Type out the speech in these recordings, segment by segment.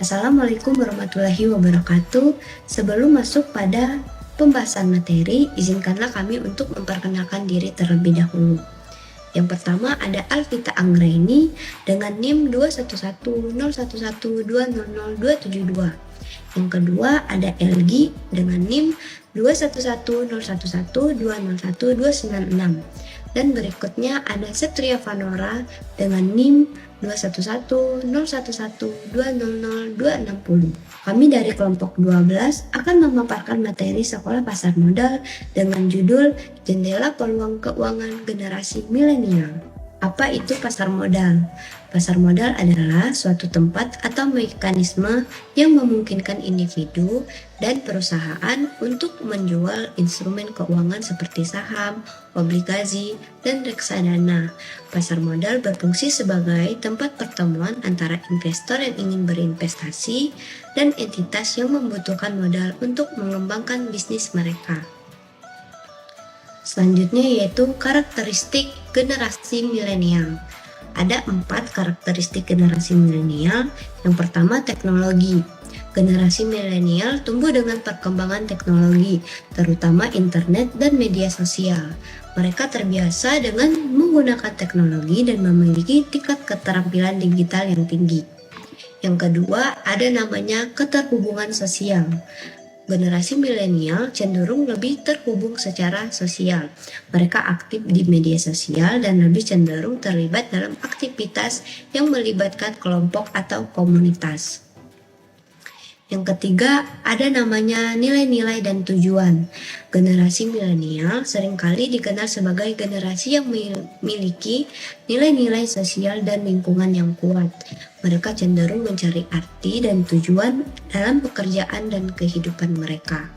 Assalamualaikum warahmatullahi wabarakatuh. Sebelum masuk pada pembahasan materi, izinkanlah kami untuk memperkenalkan diri terlebih dahulu. Yang pertama ada Alvita Anggraini dengan NIM 2110112000272. Yang kedua ada Elgi dengan NIM 2110112010296. Dan berikutnya ada Setria Vanora dengan NIM 2110112000260. Kami dari kelompok 12 akan memaparkan materi sekolah pasar modal dengan judul Jendela Peluang Keuangan Generasi Milenial. Apa itu pasar modal? Pasar modal adalah suatu tempat atau mekanisme yang memungkinkan individu dan perusahaan untuk menjual instrumen keuangan seperti saham, obligasi, dan reksadana. Pasar modal berfungsi sebagai tempat pertemuan antara investor yang ingin berinvestasi dan entitas yang membutuhkan modal untuk mengembangkan bisnis mereka. Selanjutnya yaitu karakteristik generasi milenial. Ada 4 karakteristik generasi milenial. Yang pertama, teknologi. Generasi milenial tumbuh dengan perkembangan teknologi, terutama internet dan media sosial. Mereka terbiasa dengan menggunakan teknologi dan memiliki tingkat keterampilan digital yang tinggi. Yang kedua, ada namanya keterhubungan sosial. Generasi milenial cenderung lebih terhubung secara sosial. Mereka aktif di media sosial dan lebih cenderung terlibat dalam aktivitas yang melibatkan kelompok atau komunitas. Yang ketiga, ada namanya nilai-nilai dan tujuan. Generasi milenial seringkali dikenal sebagai generasi yang memiliki nilai-nilai sosial dan lingkungan yang kuat. Mereka cenderung mencari arti dan tujuan dalam pekerjaan dan kehidupan mereka.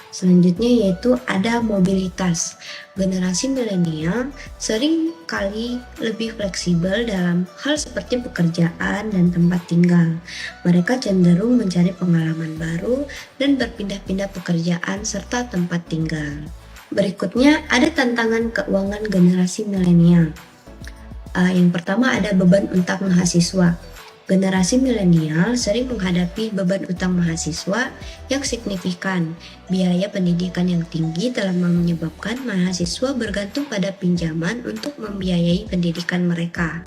Selanjutnya yaitu ada mobilitas. Generasi milenial sering kali lebih fleksibel dalam hal seperti pekerjaan dan tempat tinggal. Mereka cenderung mencari pengalaman baru dan berpindah-pindah pekerjaan serta tempat tinggal. Berikutnya ada tantangan keuangan generasi milenial. Yang pertama ada beban utang mahasiswa. Generasi milenial sering menghadapi beban utang mahasiswa yang signifikan. Biaya pendidikan yang tinggi telah menyebabkan mahasiswa bergantung pada pinjaman untuk membiayai pendidikan mereka.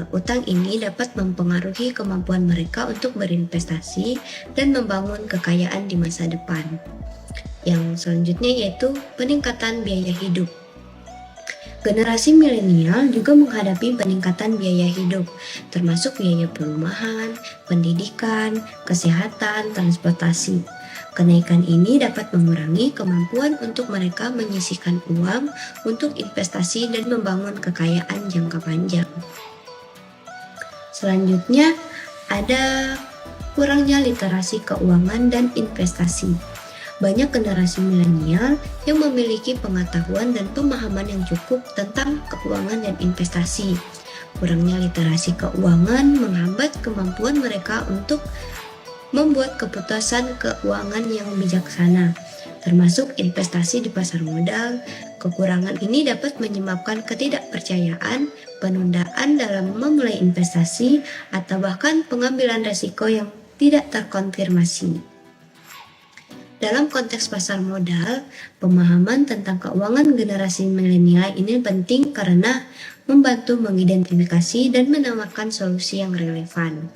Utang ini dapat mempengaruhi kemampuan mereka untuk berinvestasi dan membangun kekayaan di masa depan. Yang selanjutnya yaitu peningkatan biaya hidup. Generasi milenial juga menghadapi peningkatan biaya hidup, termasuk biaya perumahan, pendidikan, kesehatan, transportasi. Kenaikan ini dapat mengurangi kemampuan untuk mereka menyisihkan uang untuk investasi dan membangun kekayaan jangka panjang. Selanjutnya, ada kurangnya literasi keuangan dan investasi. Banyak generasi milenial yang memiliki pengetahuan dan pemahaman yang cukup tentang keuangan dan investasi. Kurangnya literasi keuangan menghambat kemampuan mereka untuk membuat keputusan keuangan yang bijaksana, termasuk investasi di pasar modal. Kekurangan ini dapat menyebabkan ketidakpercayaan, penundaan dalam memulai investasi, atau bahkan pengambilan risiko yang tidak terkonfirmasi. Dalam konteks pasar modal, pemahaman tentang keuangan generasi milenial ini penting karena membantu mengidentifikasi dan menawarkan solusi yang relevan.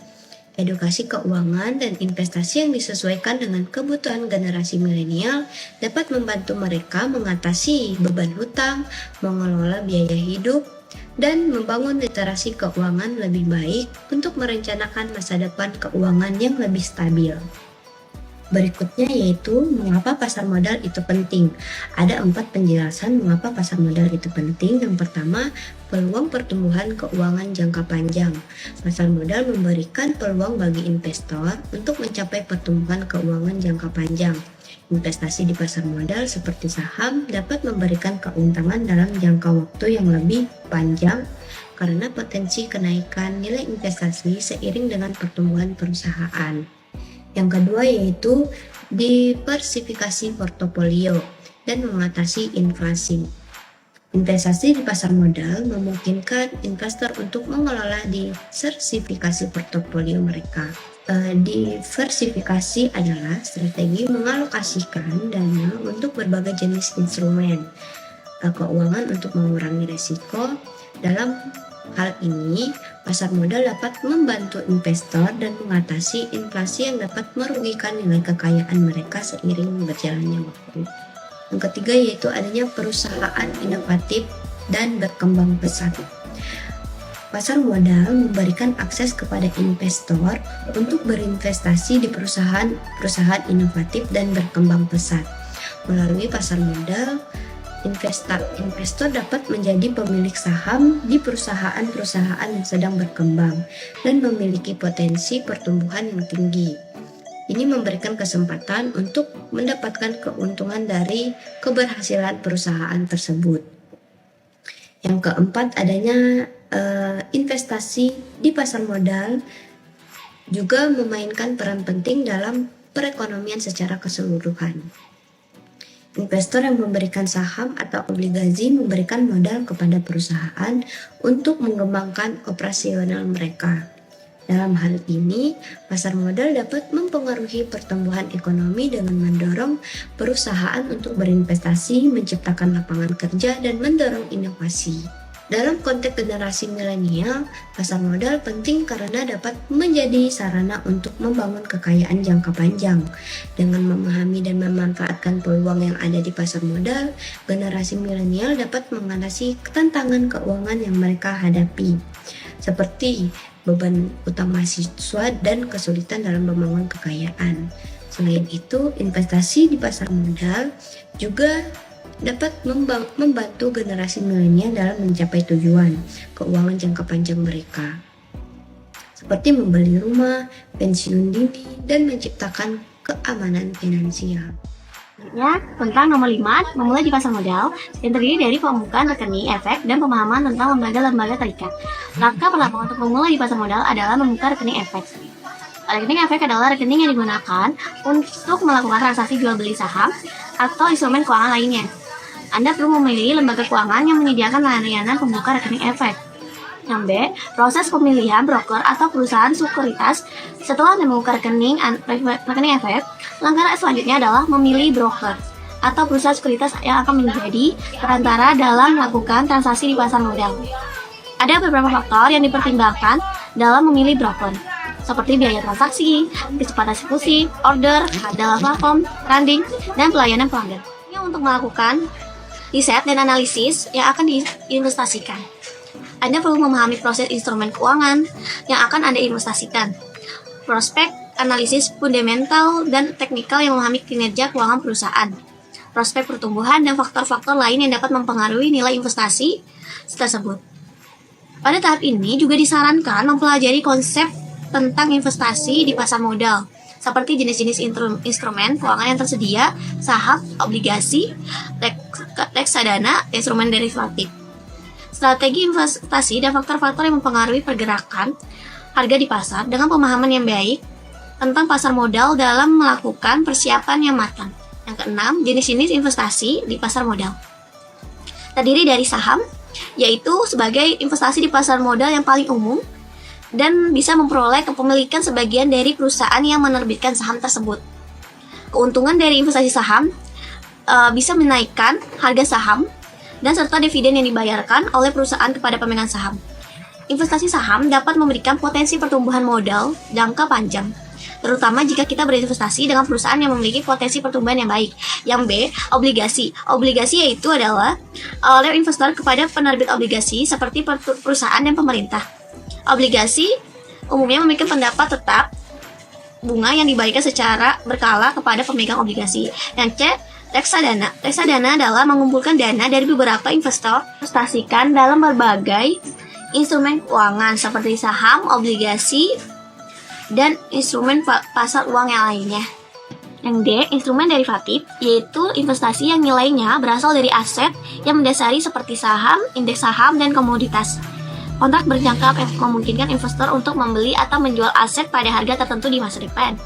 Edukasi keuangan dan investasi yang disesuaikan dengan kebutuhan generasi milenial dapat membantu mereka mengatasi beban hutang, mengelola biaya hidup, dan membangun literasi keuangan lebih baik untuk merencanakan masa depan keuangan yang lebih stabil. Berikutnya yaitu mengapa pasar modal itu penting. Ada 4 penjelasan mengapa pasar modal itu penting. Yang pertama, peluang pertumbuhan keuangan jangka panjang. Pasar modal memberikan peluang bagi investor untuk mencapai pertumbuhan keuangan jangka panjang. Investasi di pasar modal seperti saham dapat memberikan keuntungan dalam jangka waktu yang lebih panjang karena potensi kenaikan nilai investasi seiring dengan pertumbuhan perusahaan. Yang kedua yaitu diversifikasi portofolio dan mengatasi inflasi. Investasi di pasar modal memungkinkan investor untuk mengelola diversifikasi portofolio mereka. Diversifikasi adalah strategi mengalokasikan dana untuk berbagai jenis instrumen keuangan untuk mengurangi risiko. Dalam hal ini, pasar modal dapat membantu investor dan mengatasi inflasi yang dapat merugikan nilai kekayaan mereka seiring berjalannya waktu. Yang ketiga yaitu adanya perusahaan inovatif dan berkembang pesat. Pasar modal memberikan akses kepada investor untuk berinvestasi di perusahaan inovatif dan berkembang pesat. Melalui pasar modal, investor dapat menjadi pemilik saham di perusahaan-perusahaan yang sedang berkembang dan memiliki potensi pertumbuhan yang tinggi. Ini memberikan kesempatan untuk mendapatkan keuntungan dari keberhasilan perusahaan tersebut. Yang keempat, adanya investasi di pasar modal juga memainkan peran penting dalam perekonomian secara keseluruhan. Investor yang memberikan saham atau obligasi memberikan modal kepada perusahaan untuk mengembangkan operasional mereka. Dalam hal ini, pasar modal dapat mempengaruhi pertumbuhan ekonomi dengan mendorong perusahaan untuk berinvestasi, menciptakan lapangan kerja, dan mendorong inovasi. Dalam konteks generasi milenial, pasar modal penting karena dapat menjadi sarana untuk membangun kekayaan jangka panjang. Dengan memahami dan memanfaatkan peluang yang ada di pasar modal, generasi milenial dapat mengatasi tantangan keuangan yang mereka hadapi, seperti beban utang mahasiswa dan kesulitan dalam membangun kekayaan. Selain itu, investasi di pasar modal juga dapat membantu generasi milenial dalam mencapai tujuan keuangan jangka panjang mereka, seperti membeli rumah, pensiun dini, dan menciptakan keamanan finansial. Tentang nomor 5, memulai di pasar modal, yang terdiri dari pembukaan rekening efek dan pemahaman tentang lembaga-lembaga terikat. Langkah pertama untuk memulai di pasar modal adalah membuka rekening efek. Rekening efek adalah rekening yang digunakan untuk melakukan transaksi jual beli saham atau instrumen keuangan lainnya. Anda perlu memilih lembaga keuangan yang menyediakan layanan pembuka rekening efek. Yang B, proses pemilihan broker atau perusahaan sekuritas. Setelah Anda membuka rekening efek, langkah selanjutnya adalah memilih broker atau perusahaan sekuritas yang akan menjadi perantara dalam melakukan transaksi di pasar modal. Ada beberapa faktor yang dipertimbangkan dalam memilih broker, seperti biaya transaksi, kecepatan eksekusi, order, harga platform, branding, dan pelayanan pelanggan. Ini untuk melakukan riset dan analisis yang akan diinvestasikan. Anda perlu memahami proses instrumen keuangan yang akan Anda investasikan, prospek, analisis fundamental dan teknikal yang memahami kinerja keuangan perusahaan, prospek pertumbuhan, dan faktor-faktor lain yang dapat mempengaruhi nilai investasi tersebut. Pada tahap ini juga disarankan mempelajari konsep tentang investasi di pasar modal, seperti jenis-jenis instrumen keuangan yang tersedia, saham, obligasi, reksadana, instrumen derivatif. Strategi investasi dan faktor-faktor yang mempengaruhi pergerakan harga di pasar dengan pemahaman yang baik tentang pasar modal dalam melakukan persiapan yang matang. Yang keenam, jenis-jenis investasi di pasar modal. Terdiri dari saham, yaitu sebagai investasi di pasar modal yang paling umum dan bisa memperoleh kepemilikan sebagian dari perusahaan yang menerbitkan saham tersebut. Keuntungan dari investasi saham bisa menaikkan harga saham dan serta dividen yang dibayarkan oleh perusahaan kepada pemegang saham. Investasi saham dapat memberikan potensi pertumbuhan modal jangka panjang, terutama jika kita berinvestasi dengan perusahaan yang memiliki potensi pertumbuhan yang baik. Yang B, obligasi. Obligasi yaitu adalah oleh investor kepada penerbit obligasi seperti perusahaan dan pemerintah. Obligasi umumnya memiliki pendapat tetap bunga yang dibayarkan secara berkala kepada pemegang obligasi. Yang C, reksadana. Reksadana adalah mengumpulkan dana dari beberapa investor, investasikan dalam berbagai instrumen keuangan seperti saham, obligasi, dan instrumen pasar uang yang lainnya. Yang D, instrumen derivatif, yaitu investasi yang nilainya berasal dari aset yang mendasari seperti saham, indeks saham, dan komoditas. Kontrak berjangka memungkinkan investor untuk membeli atau menjual aset pada harga tertentu di masa depan.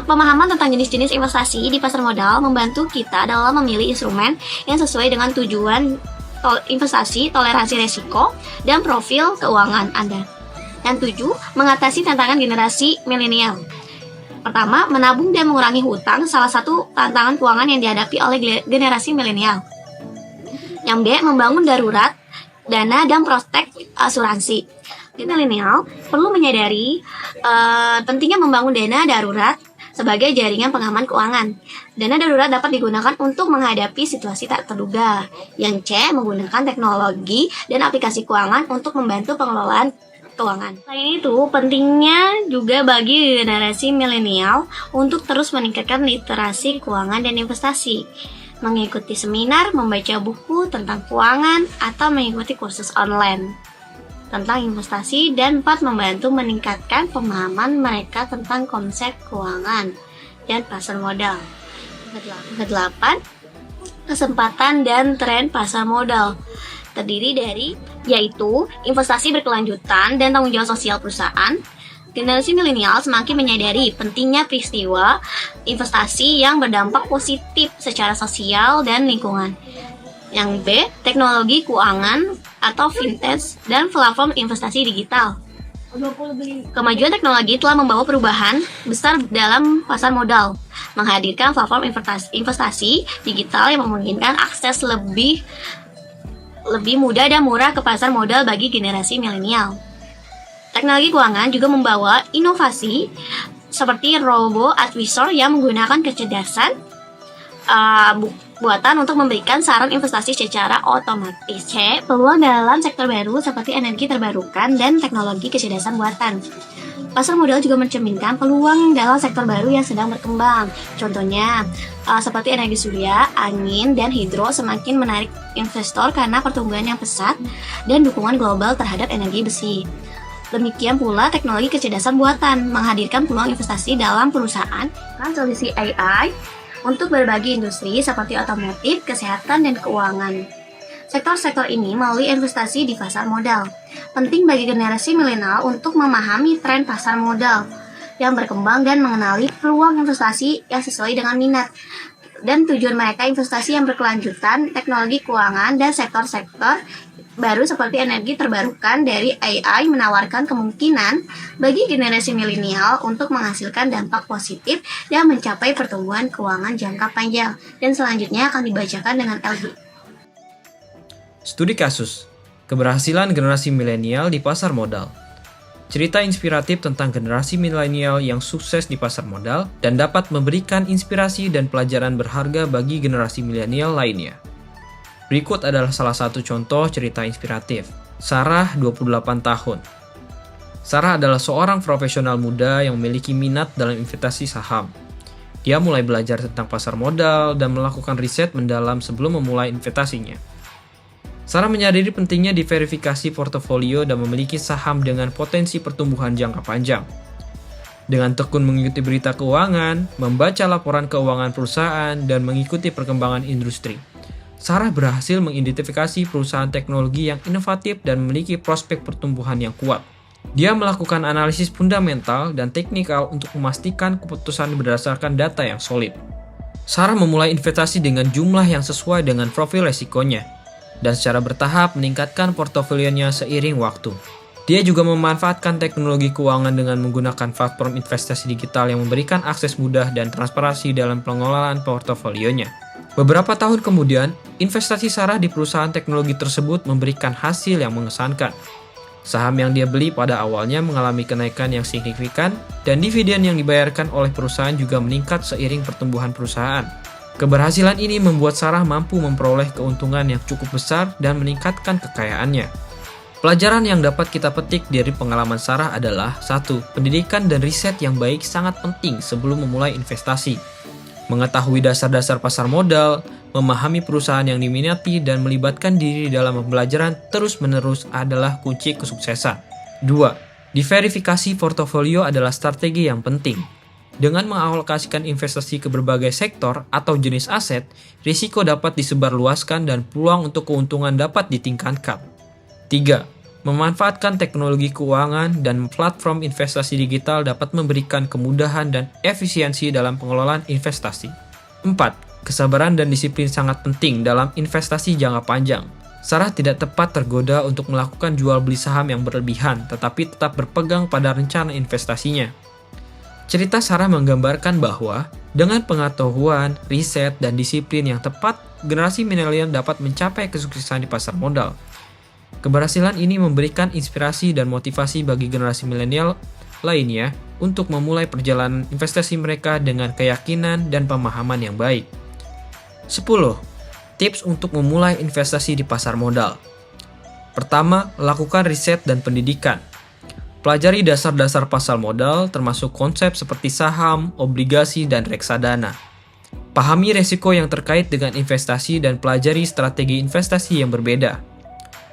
Pemahaman tentang jenis-jenis investasi di pasar modal membantu kita dalam memilih instrumen yang sesuai dengan tujuan investasi, toleransi resiko, dan profil keuangan Anda. Yang 7, mengatasi tantangan generasi milenial. Pertama, menabung dan mengurangi hutang, salah satu tantangan keuangan yang dihadapi oleh generasi milenial. Yang B, membangun darurat, dana dan prospek asuransi. Milenial perlu menyadari pentingnya membangun dana darurat sebagai jaringan pengaman keuangan. Dana darurat dapat digunakan untuk menghadapi situasi tak terduga. Yang C, menggunakan teknologi dan aplikasi keuangan untuk membantu pengelolaan keuangan. Selain itu, pentingnya juga bagi generasi milenial untuk terus meningkatkan literasi keuangan dan investasi, mengikuti seminar, membaca buku tentang keuangan, atau mengikuti kursus online tentang investasi. Dan 4, membantu meningkatkan pemahaman mereka tentang konsep keuangan dan pasar modal. Ke-8, kesempatan dan tren pasar modal terdiri dari yaitu investasi berkelanjutan dan tanggung jawab sosial perusahaan. Generasi milenial semakin menyadari pentingnya peristiwa investasi yang berdampak positif secara sosial dan lingkungan. Yang B, teknologi keuangan atau fintech dan platform investasi digital. Kemajuan teknologi telah membawa perubahan besar dalam pasar modal, menghadirkan platform investasi digital yang memungkinkan akses lebih mudah dan murah ke pasar modal bagi generasi milenial. Teknologi keuangan juga membawa inovasi seperti robo advisor yang menggunakan kecerdasan buatan untuk memberikan saran investasi secara otomatis. C, peluang dalam sektor baru seperti energi terbarukan dan teknologi kecerdasan buatan. Pasar modal juga mencerminkan peluang dalam sektor baru yang sedang berkembang. Contohnya, seperti energi surya, angin, dan hidro semakin menarik investor karena pertumbuhan yang pesat dan dukungan global terhadap energi besi. Demikian pula teknologi kecerdasan buatan menghadirkan peluang investasi dalam perusahaan dan solusi AI untuk berbagai industri seperti otomotif, kesehatan, dan keuangan. Sektor-sektor ini melalui investasi di pasar modal. Penting bagi generasi milenial untuk memahami tren pasar modal yang berkembang dan mengenali peluang investasi yang sesuai dengan minat dan tujuan mereka. Investasi yang berkelanjutan, teknologi keuangan, dan sektor-sektor baru seperti energi terbarukan dari AI menawarkan kemungkinan bagi generasi milenial untuk menghasilkan dampak positif dan mencapai pertumbuhan keuangan jangka panjang. Dan selanjutnya akan dibacakan dengan LG. Studi kasus, keberhasilan generasi milenial di pasar modal. Cerita inspiratif tentang generasi milenial yang sukses di pasar modal dan dapat memberikan inspirasi dan pelajaran berharga bagi generasi milenial lainnya. Berikut adalah salah satu contoh cerita inspiratif. Sarah, 28 tahun. Sarah adalah seorang profesional muda yang memiliki minat dalam investasi saham. Dia mulai belajar tentang pasar modal dan melakukan riset mendalam sebelum memulai investasinya. Sarah menyadari pentingnya diverifikasi portofolio dan memiliki saham dengan potensi pertumbuhan jangka panjang. Dengan tekun mengikuti berita keuangan, membaca laporan keuangan perusahaan, dan mengikuti perkembangan industri, Sarah berhasil mengidentifikasi perusahaan teknologi yang inovatif dan memiliki prospek pertumbuhan yang kuat. Dia melakukan analisis fundamental dan teknikal untuk memastikan keputusan berdasarkan data yang solid. Sarah memulai investasi dengan jumlah yang sesuai dengan profil resikonya, dan secara bertahap meningkatkan portofolionya seiring waktu. Dia juga memanfaatkan teknologi keuangan dengan menggunakan platform investasi digital yang memberikan akses mudah dan transparansi dalam pengelolaan portofolionya. Beberapa tahun kemudian, investasi Sarah di perusahaan teknologi tersebut memberikan hasil yang mengesankan. Saham yang dia beli pada awalnya mengalami kenaikan yang signifikan, dan dividen yang dibayarkan oleh perusahaan juga meningkat seiring pertumbuhan perusahaan. Keberhasilan ini membuat Sarah mampu memperoleh keuntungan yang cukup besar dan meningkatkan kekayaannya. Pelajaran yang dapat kita petik dari pengalaman Sarah adalah 1. Pendidikan dan riset yang baik sangat penting sebelum memulai investasi. Mengetahui dasar-dasar pasar modal, memahami perusahaan yang diminati, dan melibatkan diri dalam pembelajaran terus-menerus adalah kunci kesuksesan. 2. Diverifikasi portofolio adalah strategi yang penting. Dengan mengalokasikan investasi ke berbagai sektor atau jenis aset, risiko dapat disebarluaskan dan peluang untuk keuntungan dapat ditingkatkan. 3. Memanfaatkan teknologi keuangan dan platform investasi digital dapat memberikan kemudahan dan efisiensi dalam pengelolaan investasi. 4. Kesabaran dan disiplin sangat penting dalam investasi jangka panjang. Sarah tidak tepat tergoda untuk melakukan jual beli saham yang berlebihan, tetapi tetap berpegang pada rencana investasinya. Cerita Sarah menggambarkan bahwa dengan pengetahuan, riset, dan disiplin yang tepat, generasi milenial dapat mencapai kesuksesan di pasar modal. Keberhasilan ini memberikan inspirasi dan motivasi bagi generasi milenial lainnya untuk memulai perjalanan investasi mereka dengan keyakinan dan pemahaman yang baik. 10. Tips untuk memulai investasi di pasar modal. Pertama, lakukan riset dan pendidikan. Pelajari dasar-dasar pasar modal termasuk konsep seperti saham, obligasi, dan reksadana. Pahami resiko yang terkait dengan investasi dan pelajari strategi investasi yang berbeda.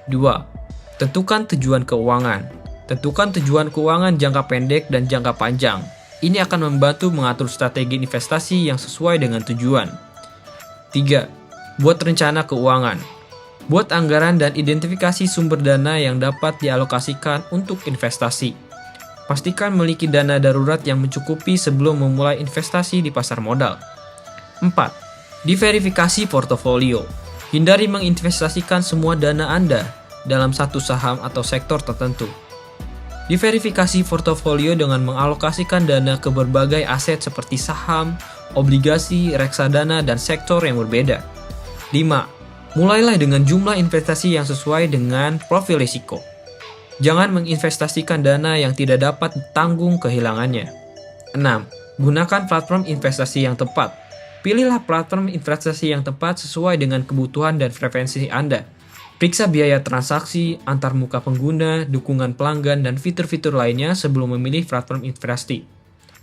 2. Tentukan tujuan keuangan. Tentukan tujuan keuangan jangka pendek dan jangka panjang. Ini akan membantu mengatur strategi investasi yang sesuai dengan tujuan. 3. Buat rencana keuangan. Buat anggaran dan identifikasi sumber dana yang dapat dialokasikan untuk investasi. Pastikan memiliki dana darurat yang mencukupi sebelum memulai investasi di pasar modal. 4. Diverifikasi portofolio. Hindari menginvestasikan semua dana Anda dalam satu saham atau sektor tertentu. Diverifikasi portofolio dengan mengalokasikan dana ke berbagai aset seperti saham, obligasi, reksadana, dan sektor yang berbeda. 5. Mulailah dengan jumlah investasi yang sesuai dengan profil risiko. Jangan menginvestasikan dana yang tidak dapat tanggung kehilangannya. 6. Gunakan platform investasi yang tepat. Pilihlah platform investasi yang tepat sesuai dengan kebutuhan dan preferensi Anda. Periksa biaya transaksi, antarmuka pengguna, dukungan pelanggan, dan fitur-fitur lainnya sebelum memilih platform investasi.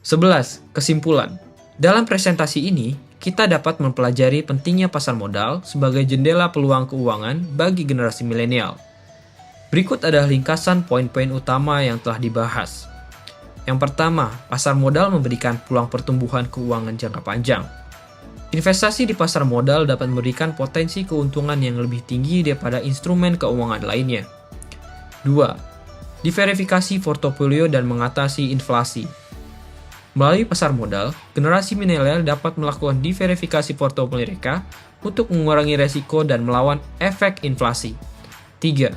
11. Kesimpulan. Dalam presentasi ini, kita dapat mempelajari pentingnya pasar modal sebagai jendela peluang keuangan bagi generasi milenial. Berikut adalah ringkasan poin-poin utama yang telah dibahas. Yang pertama, pasar modal memberikan peluang pertumbuhan keuangan jangka panjang. Investasi di pasar modal dapat memberikan potensi keuntungan yang lebih tinggi daripada instrumen keuangan lainnya. 2. Diverifikasi portofolio dan mengatasi inflasi. Melalui pasar modal, generasi milenial dapat melakukan diverifikasi portofolio mereka untuk mengurangi resiko dan melawan efek inflasi. 3.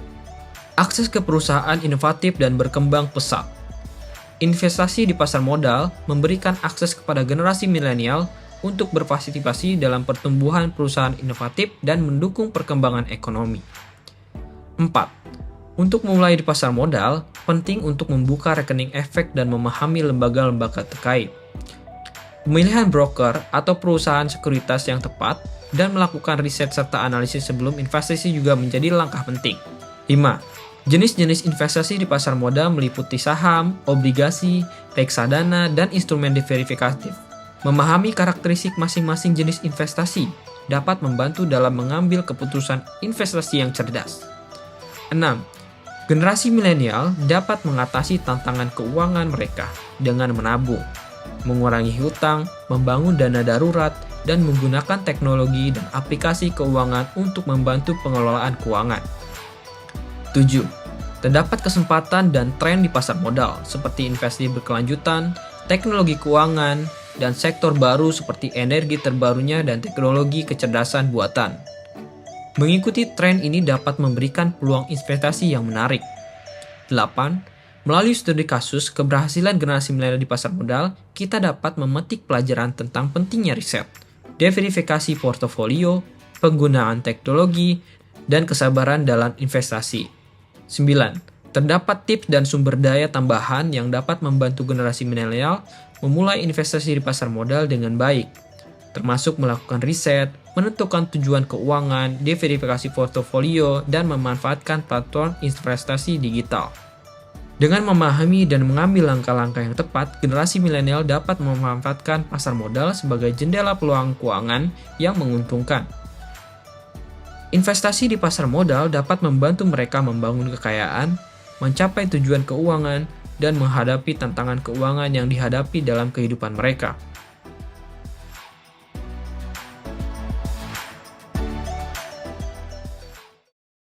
Akses ke perusahaan inovatif dan berkembang pesat. Investasi di pasar modal memberikan akses kepada generasi milenial untuk berpartisipasi dalam pertumbuhan perusahaan inovatif dan mendukung perkembangan ekonomi. 4. Untuk memulai di pasar modal, penting untuk membuka rekening efek dan memahami lembaga-lembaga terkait. Pemilihan broker atau perusahaan sekuritas yang tepat dan melakukan riset serta analisis sebelum investasi juga menjadi langkah penting. 5. Jenis-jenis investasi di pasar modal meliputi saham, obligasi, reksadana, dan instrumen diversifikatif. Memahami karakteristik masing-masing jenis investasi dapat membantu dalam mengambil keputusan investasi yang cerdas. 6. Generasi milenial dapat mengatasi tantangan keuangan mereka dengan menabung, mengurangi hutang, membangun dana darurat, dan menggunakan teknologi dan aplikasi keuangan untuk membantu pengelolaan keuangan. 7. Terdapat kesempatan dan tren di pasar modal seperti investasi berkelanjutan, teknologi keuangan, dan sektor baru seperti energi terbarunya dan teknologi kecerdasan buatan. Mengikuti tren ini dapat memberikan peluang investasi yang menarik. 8. Melalui studi kasus keberhasilan generasi milenial di pasar modal, kita dapat memetik pelajaran tentang pentingnya riset, diverifikasi portofolio, penggunaan teknologi, dan kesabaran dalam investasi. 9. Terdapat tips dan sumber daya tambahan yang dapat membantu generasi milenial memulai investasi di pasar modal dengan baik, termasuk melakukan riset, menentukan tujuan keuangan, diverifikasi portofolio, dan memanfaatkan platform investasi digital. Dengan memahami dan mengambil langkah-langkah yang tepat, generasi milenial dapat memanfaatkan pasar modal sebagai jendela peluang keuangan yang menguntungkan. Investasi di pasar modal dapat membantu mereka membangun kekayaan, mencapai tujuan keuangan, dan menghadapi tantangan keuangan yang dihadapi dalam kehidupan mereka.